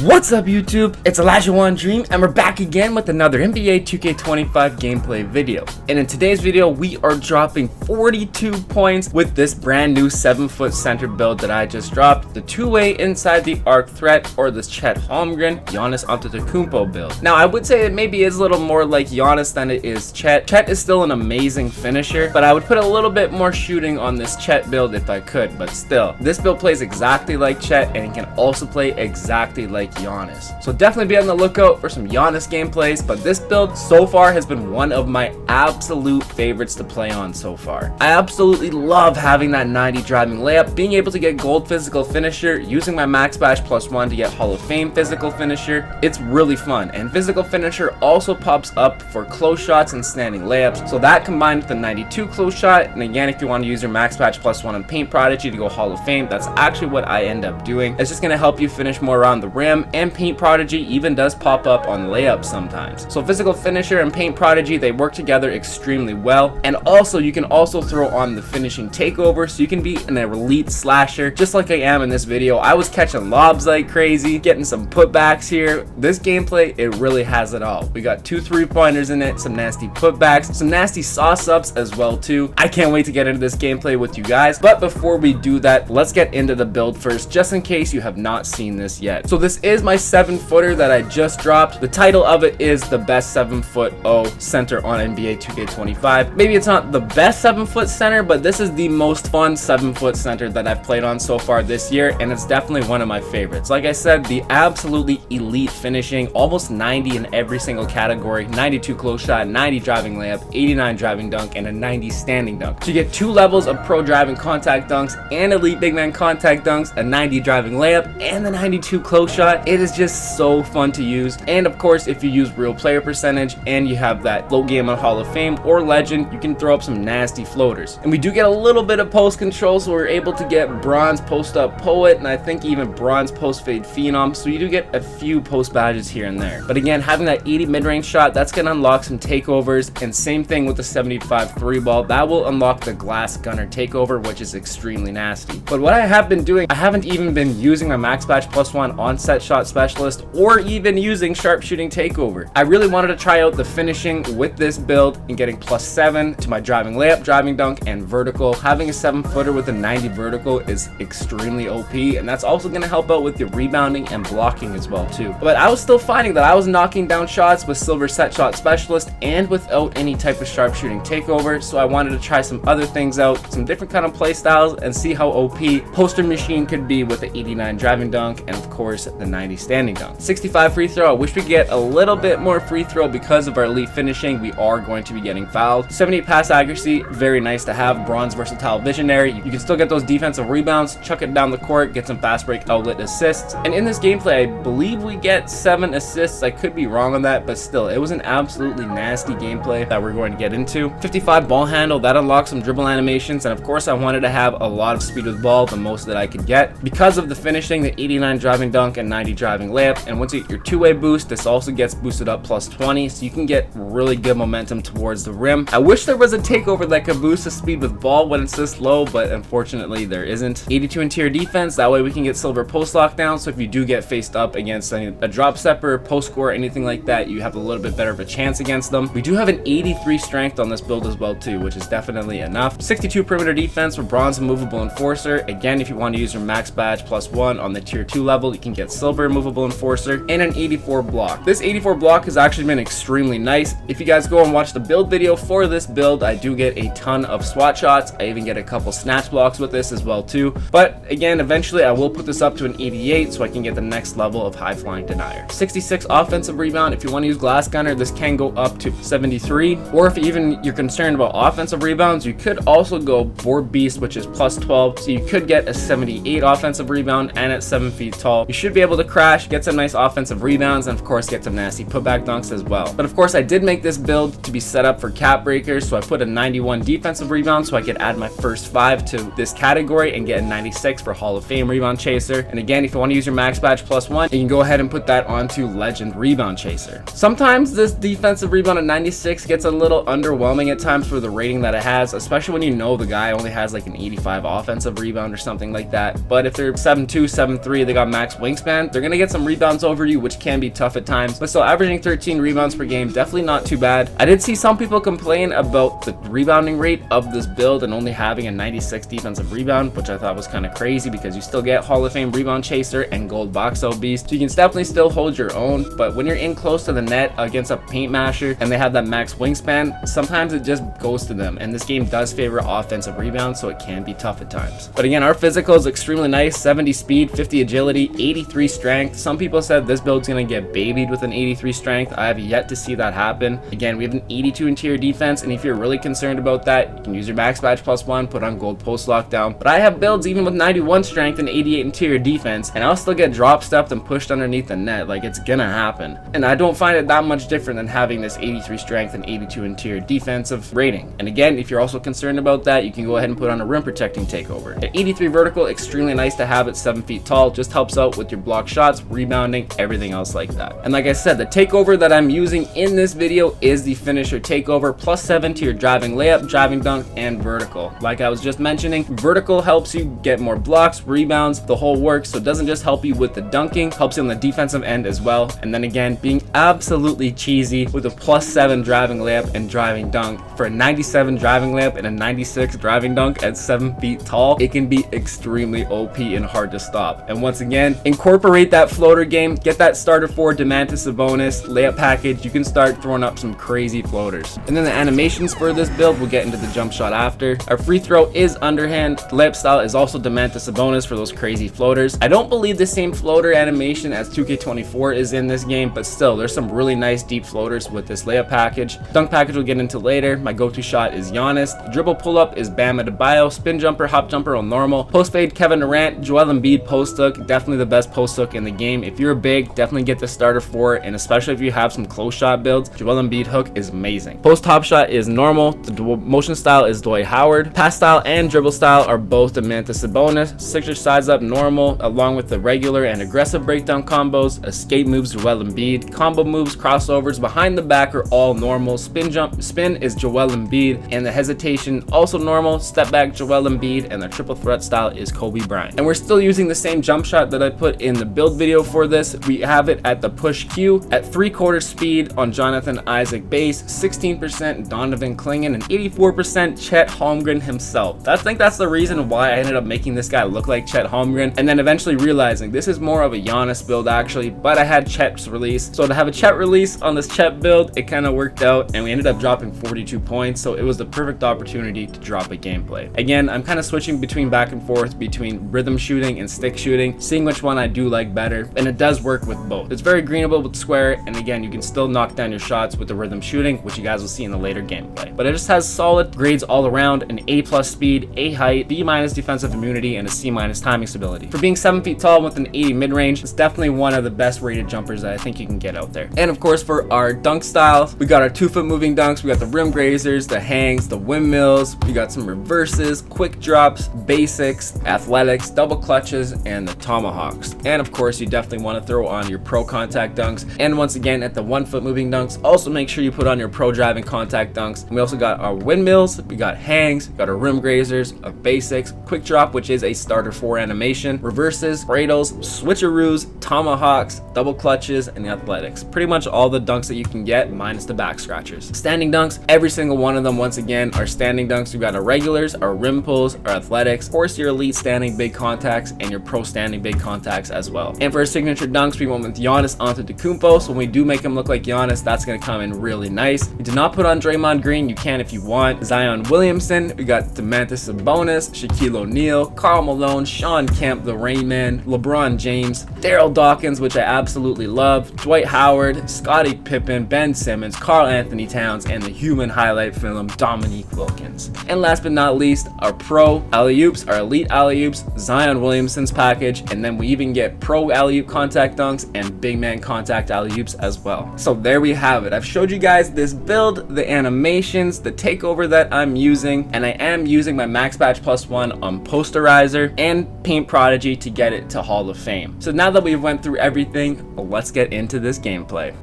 What's up YouTube? It's Elijah Dream and we're back again with another NBA 2K25 gameplay video. And in today's video we are dropping 42 points with this brand new 7-foot center build that I just dropped, the two-way inside the arc threat, or this Chet Holmgren Giannis Antetekounmpo build. Now I would say it maybe is a little more like Giannis than it is Chet. Chet is still an amazing finisher, but I would put a little bit more shooting on this Chet build if I could, but still, this build plays exactly like Chet and it can also play exactly like Giannis. So definitely be on the lookout for some Giannis gameplays, but this build so far has been one of my absolute favorites to play on so far. I absolutely love having that 90 driving layup, being able to get gold physical finisher, using my max bash +1 to get Hall of Fame physical finisher. It's really fun, and physical finisher also pops up for close shots and standing layups, so that combined with the 92 close shot, and again if you want to use your max bash +1 on Paint Prodigy to go Hall of Fame, that's actually what I end up doing. It's just going to help you finish more around the rim, and Paint Prodigy even does pop up on layups sometimes. So physical finisher and Paint Prodigy, they work together extremely well, and also you can also throw on the finishing takeover, so you can be an elite slasher just like I am in this video. I was catching lobs like crazy, getting some putbacks here. This gameplay, it really has it all. We got 2 3-pointers in it, some nasty putbacks, some nasty sauce ups as well too. I can't wait to get into this gameplay with you guys, but before we do that, let's get into the build first, just in case you have not seen this yet. So this is my 7-footer that I just dropped. The title of it is the best 7-foot center on NBA 2K25. Maybe it's not the best 7-foot center, but this is the most fun 7-foot center that I've played on so far this year, and it's definitely one of my favorites. Like I said, the absolutely elite finishing, almost 90 in every single category, 92 close shot, 90 driving layup, 89 driving dunk, and a 90 standing dunk. So you get 2 levels of pro driving contact dunks and elite big man contact dunks, a 90 driving layup, and the 92 close shot. It is just so fun to use, and of course if you use real player percentage and you have that float game on Hall of Fame or Legend, you can throw up some nasty floaters. And we do get a little bit of post control, so we're able to get bronze post up poet, and I think even bronze post fade phenom, so you do get a few post badges here and there. But again, having that 80 mid-range shot, that's going to unlock some takeovers, and same thing with the 75 3 ball, that will unlock the glass gunner takeover, which is extremely nasty. But what I have been doing, I haven't even been using my max bash +1 on set shot specialist or even using sharpshooting takeover. I really wanted to try out the finishing with this build and getting +7 to my driving layup, driving dunk, and vertical. Having a 7-footer with a 90 vertical is extremely OP, and that's also going to help out with your rebounding and blocking as well too. But I was still finding that I was knocking down shots with silver set shot specialist and without any type of sharpshooting takeover, so I wanted to try some other things out, some different kind of play styles, and see how OP poster machine could be with the 89 driving dunk and of course the 90 standing dunk. 65 free throw, I wish we could get a little bit more free throw because of our elite finishing. We are going to be getting fouled. 78 pass accuracy, very nice to have. Bronze versatile visionary, you can still get those defensive rebounds, chuck it down the court, get some fast break outlet assists, and in this gameplay I believe we get 7 assists. I could be wrong on that, but still it was an absolutely nasty gameplay that we're going to get into. 55 ball handle, that unlocks some dribble animations, and of course I wanted to have a lot of speed with ball, the most that I could get because of the finishing, the 89 driving dunk and 90 driving layup. And once you get your two-way boost, this also gets boosted up +20, so you can get really good momentum towards the rim. I wish there was a takeover that could boost the speed with ball when it's this low, but unfortunately there isn't. 82 interior defense, that way we can get silver post lockdown, so if you do get faced up against a drop stepper, post scorer, anything like that, you have a little bit better of a chance against them. We do have an 83 strength on this build as well too, which is definitely enough. 62 perimeter defense for bronze movable enforcer. Again, if you want to use your max badge +1 on the tier 2 level, you can get silver movable enforcer, and an 84 block. This 84 block has actually been extremely nice. If you guys go and watch the build video for this build, I do get a ton of swat shots. I even get a couple snatch blocks with this as well too. But again, eventually I will put this up to an 88 so I can get the next level of high flying denier. 66 offensive rebound. If you want to use glass gunner, this can go up to 73, or if even you're concerned about offensive rebounds, you could also go board beast, which is +12, so you could get a 78 offensive rebound, and at 7 feet tall you should be able to crash, get some nice offensive rebounds, and of course get some nasty putback dunks as well. But of course I did make this build to be set up for cap breakers, so I put a 91 defensive rebound so I could add my first 5 to this category and get a 96 for Hall of Fame rebound chaser. And again, if you want to use your max badge +1, you can go ahead and put that onto legend rebound chaser. Sometimes this defensive rebound at 96 gets a little underwhelming at times for the rating that it has, especially when you know the guy only has like an 85 offensive rebound or something like that. But if they're 7'2", 7'3", they got max wingspan, they're going to get some rebounds over you, which can be tough at times, but still averaging 13 rebounds per game, definitely not too bad. I did see some people complain about the rebounding rate of this build and only having a 96 defensive rebound, which I thought was kind of crazy because you still get Hall of Fame rebound chaser and gold box out beast, so you can definitely still hold your own. But when you're in close to the net against a paint masher and they have that max wingspan, sometimes it just goes to them, and this game does favor offensive rebounds, so it can be tough at times. But again, our physical is extremely nice: 70 speed, 50 agility, 83 strength. Some people said this build's gonna get babied with an 83 strength. I have yet to see that happen. Again, we have an 82 interior defense, and if you're really concerned about that, you can use your max badge +1, put on gold post lockdown. But I have builds even with 91 strength and 88 interior defense, and I'll still get drop stepped and pushed underneath the net. Like, it's gonna happen. And I don't find it that much different than having this 83 strength and 82 interior defensive rating. And again, if you're also concerned about that, you can go ahead and put on a rim protecting takeover. At 83 vertical, extremely nice to have at 7 feet tall, just helps out with your block shots, rebounding, everything else like that. And like I said, the takeover that I'm using in this video is the finisher takeover, +7 to your driving layup, driving dunk, and vertical. Like I was just mentioning, vertical helps you get more blocks, rebounds, the whole works. So it doesn't just help you with the dunking, helps you on the defensive end as well. And then again, being absolutely cheesy with a +7 driving layup and driving dunk for a 97 driving layup and a 96 driving dunk at 7 feet tall, it can be extremely OP and hard to stop. And once again, incorporate that floater game, get that starter 4 Domantas Sabonis layup package. You can start throwing up some crazy floaters. And then the animations for this build, we'll get into the jump shot after. Our free throw is underhand. Layup style is also Domantas Sabonis for those crazy floaters. I don't believe the same floater animation as 2K24 is in this game, but still, there's some really nice deep floaters with this layup package. Dunk package we'll get into later. My go-to shot is Giannis. Dribble pull-up is Bam Adebayo. Spin jumper, hop jumper on normal. Post fade, Kevin Durant. Joel Embiid post hook, definitely the best post hook in the game. If you're big, definitely get the starter 4, and especially if you have some close shot builds, Joel Embiid hook is amazing. Post hop shot is normal. The motion style is Dwight Howard. Pass style and dribble style are both Domantas Sabonis. Signature size up normal, along with the regular and aggressive breakdown combos. Escape moves Joel Embiid. Combo moves, crossovers, behind the back are all normal. Spin is Joel Embiid, and the hesitation also normal. Step back Joel Embiid, and the triple threat style is Kobe Bryant. And we're still using the same jump shot that I put in the build video for this. We have it at the push Q at 3/4 speed on Jonathan Isaac base, 16% Donovan Clingan, and 84% Chet Holmgren himself. I think that's the reason why I ended up making this guy look like Chet Holmgren, and then eventually realizing this is more of a Giannis build actually, but I had Chet's release. So to have a Chet release on this Chet build, it kind of worked out, and we ended up dropping 42 points, so it was the perfect opportunity to drop a gameplay. Again, I'm kind of switching back and forth between rhythm shooting and stick shooting, seeing which one I do like better, and it does work with both. It's very greenable with square, and again, you can still knock down your shots with the rhythm shooting, which you guys will see in the later gameplay. But it just has solid grades all around: an A+ speed, A height, B- defensive immunity, and a C- timing stability. For being 7 feet tall with an 80 mid-range, it's definitely one of the best rated jumpers that I think you can get out there. And of course, for our dunk style, we got our 2-foot moving dunks, we got the rim grazers, the hangs, the windmills, we got some reverses, quick drops, basics, athletics, double clutches, and the tomahawks. And of course, you definitely want to throw on your pro contact dunks. And once again, at the 1-foot moving dunks, also make sure you put on your pro driving contact dunks. And we also got our windmills, we got hangs, we got our rim grazers, our basics, quick drop, which is a starter 4 animation, reverses, cradles, switcheroos, tomahawks, double clutches, and the athletics. Pretty much all the dunks that you can get, minus the back scratchers. Standing dunks, every single one of them, once again, are standing dunks. We've got our regulars, our rim pulls, our athletics, of course your elite standing big contacts, and your pro standing big contacts as well. And for our signature dunks, we went with Giannis Antetekounmpo, so when we do make him look like Giannis, that's going to come in really nice. We did not put on Draymond Green, you can if you want. Zion Williamson, we got Domantas Sabonis, Shaquille O'Neal, Karl Malone, Sean Kemp, the Rain Man, LeBron James, Daryl Dawkins, which I absolutely love, Dwight Howard, Scottie Pippen, Ben Simmons, Karl Anthony Towns, and the human highlight film, Dominique Wilkins. And last but not least, our pro alley-oops, our elite alley-oops, Zion Williamson's package, and then we even get pro alley-oop contact dunks and big man contact alley-oops as well. So there we have it. I've showed you guys this build, the animations, the takeover that I'm using, and I am using my Max Badge +1 on Posterizer and Paint Prodigy to get it to Hall of Fame. So now that we've went through everything, let's get into this gameplay.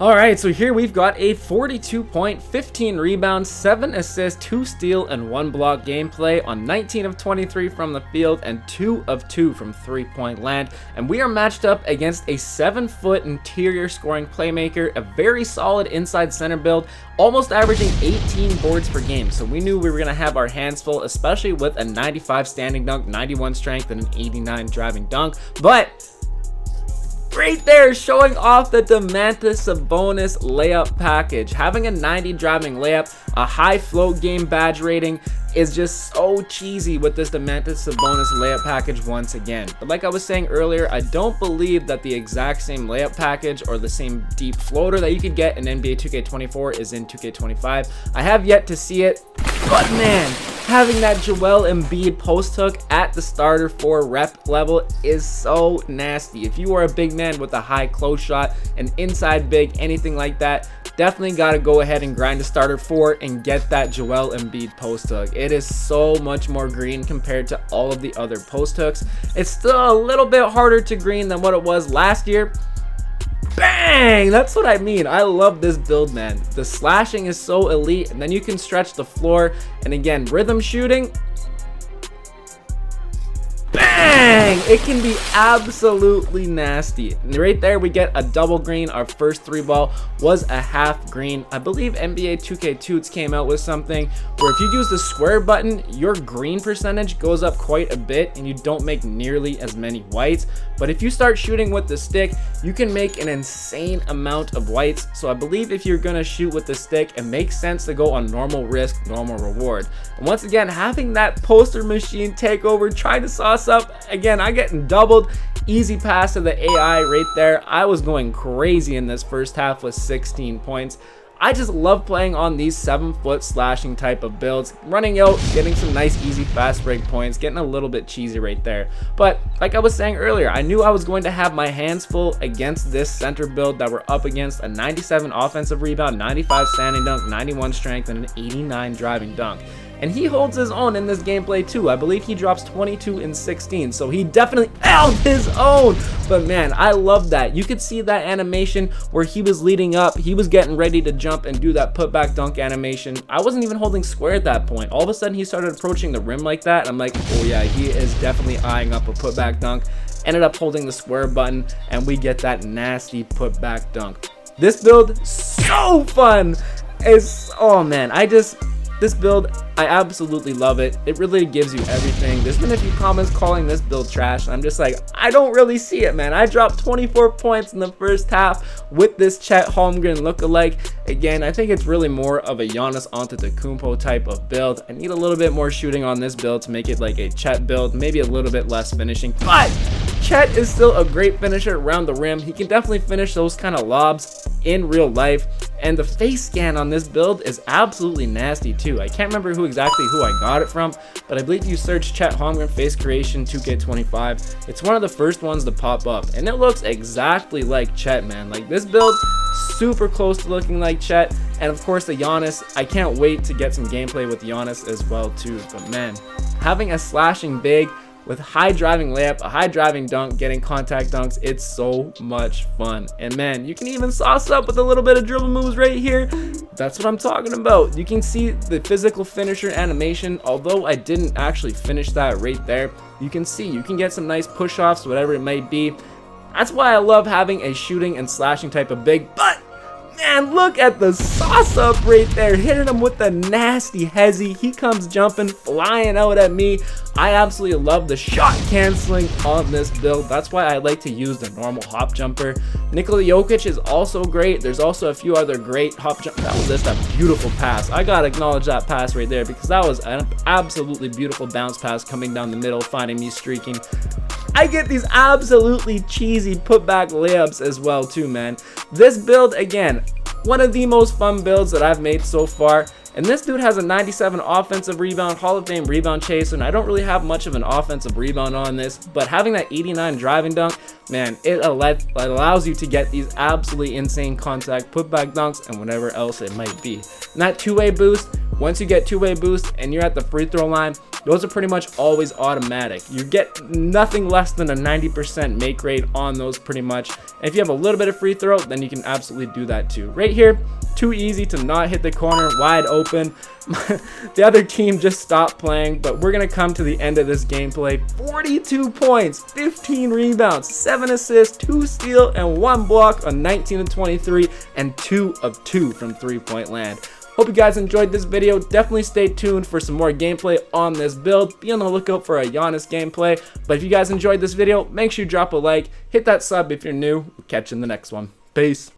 Alright, so here we've got a 42 point, 15 rebounds, 7 assists, 2 steal, and 1 block gameplay on 19 of 23 from the field and 2 of 2 from 3-point land. And we are matched up against a 7-foot interior scoring playmaker, a very solid inside center build, almost averaging 18 boards per game. So we knew we were going to have our hands full, especially with a 95 standing dunk, 91 strength, and an 89 driving dunk. But right there, showing off the Domantas Sabonis layup package. Having a 90 driving layup, a high float game badge rating is just so cheesy with this Domantas Sabonis layup package once again. But like I was saying earlier, I don't believe that the exact same layup package or the same deep floater that you could get in NBA 2K24 is in 2K25. I have yet to see it, but man, having that Joel Embiid post hook at the starter 4 rep level is so nasty. If you are a big man with a high close shot, an inside big, anything like that, definitely got to go ahead and grind a starter 4 and get that Joel Embiid post hook. It is so much more green compared to all of the other post hooks. It's still a little bit harder to green than what it was last year. Bang! That's what I mean. I love this build, man. The slashing is so elite, and then you can stretch the floor. And again, rhythm shooting, bang! It can be absolutely nasty. And right there, we get a double green. Our first 3 ball was a half green. I believe NBA 2K Toots came out with something where if you use the square button, your green percentage goes up quite a bit and you don't make nearly as many whites. But if you start shooting with the stick, you can make an insane amount of whites. So I believe if you're gonna shoot with the stick, it makes sense to go on normal risk, normal reward. And once again, having that poster machine takeover, trying to sauce up, again, I'm getting doubled. Easy pass to the AI right there. I was going crazy in this first half with 16 points. I just love playing on these 7-foot slashing type of builds, running out, getting some nice easy fast break points, getting a little bit cheesy right there. But like I was saying earlier, I knew I was going to have my hands full against this center build that we're up against a 97 offensive rebound, 95 standing dunk, 91 strength, and an 89 driving dunk. And he holds his own in this gameplay too. I believe he drops 22 in 16, so he definitely held his own. But man, I love that. You could see that animation where he was leading up, he was getting ready to jump and do that putback dunk animation. I wasn't even holding square at that point. All of a sudden he started approaching the rim like that. I'm like, oh yeah, he is definitely eyeing up a putback dunk. Ended up holding the square button and we get that nasty putback dunk. This build, so fun. Oh man, this build, I absolutely love it. It really gives you everything. There's been a few comments calling this build trash, and I'm just like, I don't really see it, man. I dropped 24 points in the first half with this Chet Holmgren lookalike. Again, I think it's really more of a Giannis Antetekounmpo type of build. I need a little bit more shooting on this build to make it like a Chet build, maybe a little bit less finishing, but Chet is still a great finisher around the rim. He can definitely finish those kind of lobs in real life. And the face scan on this build is absolutely nasty too. I can't remember who I got it from, but I believe you search Chet Holmgren face creation 2K25. It's one of the first ones to pop up, and it looks exactly like Chet, man. Like this build, super close to looking like Chet. And of course the Giannis, I can't wait to get some gameplay with Giannis as well too. But man, having a slashing big with high driving layup, a high driving dunk, getting contact dunks, it's so much fun. And man, you can even sauce up with a little bit of dribble moves right here. That's what I'm talking about. You can see the physical finisher animation. Although I didn't actually finish that right there, you can see you can get some nice push-offs, whatever it might be. That's why I love having a shooting and slashing type of big. But man, look at the sauce up right there, hitting him with the nasty hezzy. He comes jumping, flying out at me. I absolutely love the shot canceling on this build. That's why I like to use the normal hop jumper. Nikola Jokic is also great. There's also a few other great hop jump. That was just a beautiful pass. I gotta acknowledge that pass right there because that was an absolutely beautiful bounce pass coming down the middle, finding me streaking. I get these absolutely cheesy putback layups as well too, man. This build, again, one of the most fun builds that I've made so far. And this dude has a 97 offensive rebound, Hall of Fame rebound chaser, and I don't really have much of an offensive rebound on this, but having that 89 driving dunk, man, it allows you to get these absolutely insane contact putback dunks and whatever else it might be. And that two-way boost, once you get two-way boost and you're at the free throw line, those are pretty much always automatic. You get nothing less than a 90% make rate on those pretty much. And if you have a little bit of free throw, then you can absolutely do that too. Right here, too easy to not hit the corner, wide open. The other team just stopped playing, but we're gonna come to the end of this gameplay. 42 points, 15 rebounds, 7 assists, 2 steal, and 1 block on 19 of 23, and 2 of 2 from three-point land. Hope you guys enjoyed this video. Definitely stay tuned for some more gameplay on this build. Be on the lookout for a Giannis gameplay. But if you guys enjoyed this video, make sure you drop a like, hit that sub if you're new. We'll catch you in the next one. Peace.